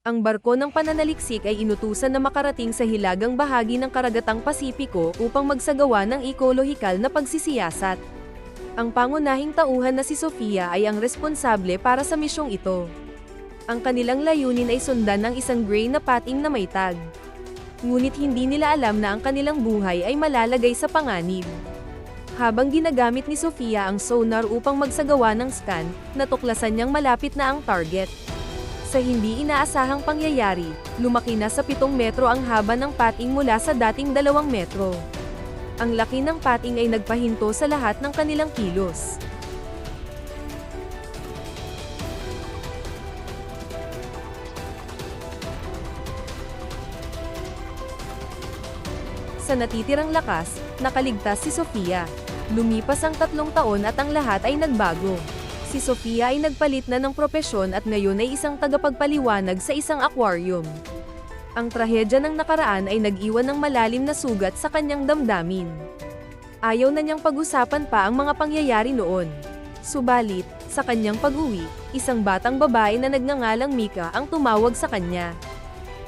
Ang barko ng pananaliksik ay inutusan na makarating sa hilagang bahagi ng Karagatang Pasipiko upang magsagawa ng ekolohikal na pagsisiyasat. Ang pangunahing tauhan na si Sofia ay ang responsable para sa misyong ito. Ang kanilang layunin ay sundan ang isang gray na pating na may tag. Ngunit hindi nila alam na ang kanilang buhay ay malalagay sa panganib. Habang ginagamit ni Sofia ang sonar upang magsagawa ng scan, natuklasan niyang malapit na ang target. Sa hindi inaasahang pangyayari, lumaki na sa 7 metro ang haba ng pating mula sa dating 2 metro. Ang laki ng pating ay nagpahinto sa lahat ng kanilang kilos. Sa natitirang lakas, nakaligtas si Sofia. Lumipas ang 3 taon at ang lahat ay nagbago. Si Sofia ay nagpalit na ng propesyon at ngayon ay isang tagapagpaliwanag sa isang aquarium. Ang trahedya ng nakaraan ay nag-iwan ng malalim na sugat sa kanyang damdamin. Ayaw na niyang pag-usapan pa ang mga pangyayari noon. Subalit, sa kanyang pag-uwi, isang batang babae na nagngangalang Mika ang tumawag sa kanya.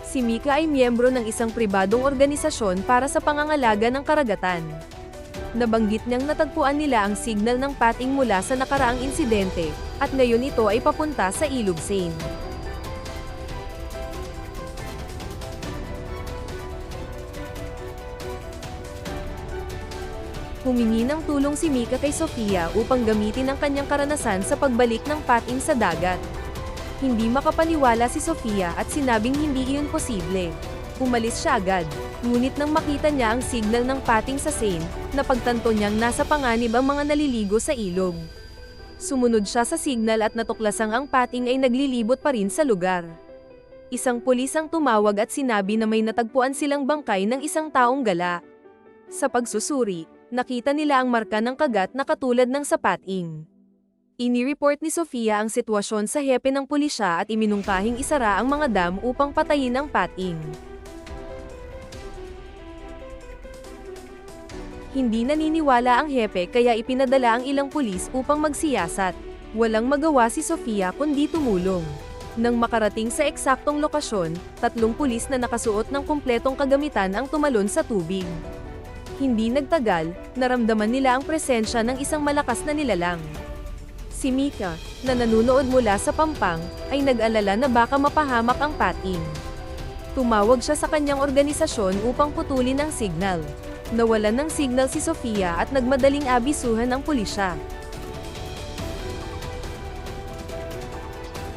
Si Mika ay miyembro ng isang pribadong organisasyon para sa pangangalaga ng karagatan. Nabanggit niyang natagpuan nila ang signal ng pating mula sa nakaraang insidente, at ngayon ito ay papunta sa Ilog Seine. Humingi ng tulong si Mika kay Sofia upang gamitin ang kanyang karanasan sa pagbalik ng pating sa dagat. Hindi makapaniwala si Sofia at sinabing hindi iyon posible. Umalis siya agad, ngunit nang makita niya ang signal ng pating sa Seine, napagtanto niyang nasa panganib ang mga naliligo sa ilog. Sumunod siya sa signal at natuklasang ang pating ay naglilibot pa rin sa lugar. Isang pulis ang tumawag at sinabi na may natagpuan silang bangkay ng isang taong gala. Sa pagsusuri, nakita nila ang marka ng kagat na katulad ng sa pating. Inireport ni Sofia ang sitwasyon sa hepe ng pulisya at iminungkahing isara ang mga dam upang patayin ang pating. Hindi naniniwala ang hepe kaya ipinadala ang ilang pulis upang magsiyasat. Walang magawa si Sofia kundi tumulong. Nang makarating sa eksaktong lokasyon, 3 pulis na nakasuot ng kumpletong kagamitan ang tumalon sa tubig. Hindi nagtagal, naramdaman nila ang presensya ng isang malakas na nilalang. Si Mika, na nanunood mula sa pampang, ay nag-alala na baka mapahamak ang pating. Tumawag siya sa kanyang organisasyon upang putulin ang signal. Nawalan ng signal si Sofia at nagmadaling abisuhan ang pulisya.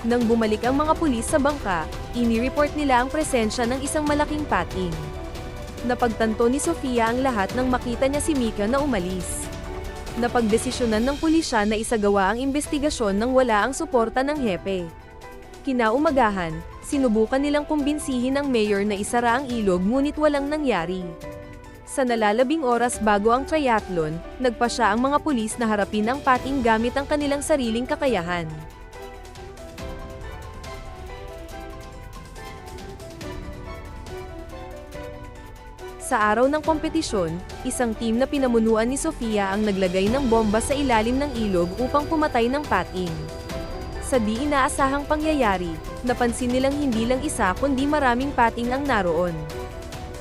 Nang bumalik ang mga pulis sa bangka, inireport nila ang presensya ng isang malaking pating. Napagtanto ni Sofia ang lahat nang makita niya si Mika na umalis. Napagdesisyonan ng pulisya na isagawa ang investigasyon nang wala ang suporta ng hepe. Kinaumagahan, sinubukan nilang kumbinsihin ang mayor na isara ang ilog ngunit walang nangyari. Sa nalalabing oras bago ang triathlon, nagpa siya ang mga pulis na harapin ang pating gamit ang kanilang sariling kakayahan. Sa araw ng kompetisyon, isang team na pinamunuan ni Sofia ang naglagay ng bomba sa ilalim ng ilog upang pumatay ng pating. Sa di inaasahang pangyayari, napansin nilang hindi lang isa kundi maraming pating ang naroon.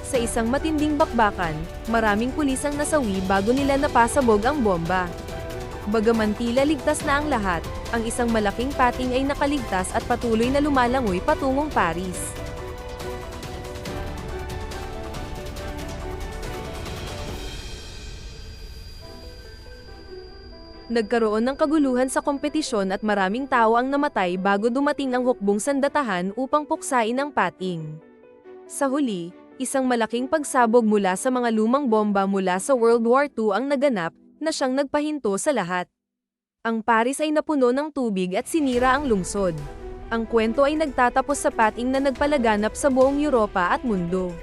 Sa isang matinding bakbakan, maraming pulis ang nasawi bago nila napasabog ang bomba. Bagaman tila ligtas na ang lahat, ang isang malaking pating ay nakaligtas at patuloy na lumalangoy patungong Paris. Nagkaroon ng kaguluhan sa kompetisyon at maraming tao ang namatay bago dumating ang hukbong sandatahan upang puksain ang pating. Sa huli, isang malaking pagsabog mula sa mga lumang bomba mula sa World War II ang naganap, na siyang nagpahinto sa lahat. Ang Paris ay napuno ng tubig at sinira ang lungsod. Ang kwento ay nagtatapos sa pating na nagpalaganap sa buong Europa at mundo.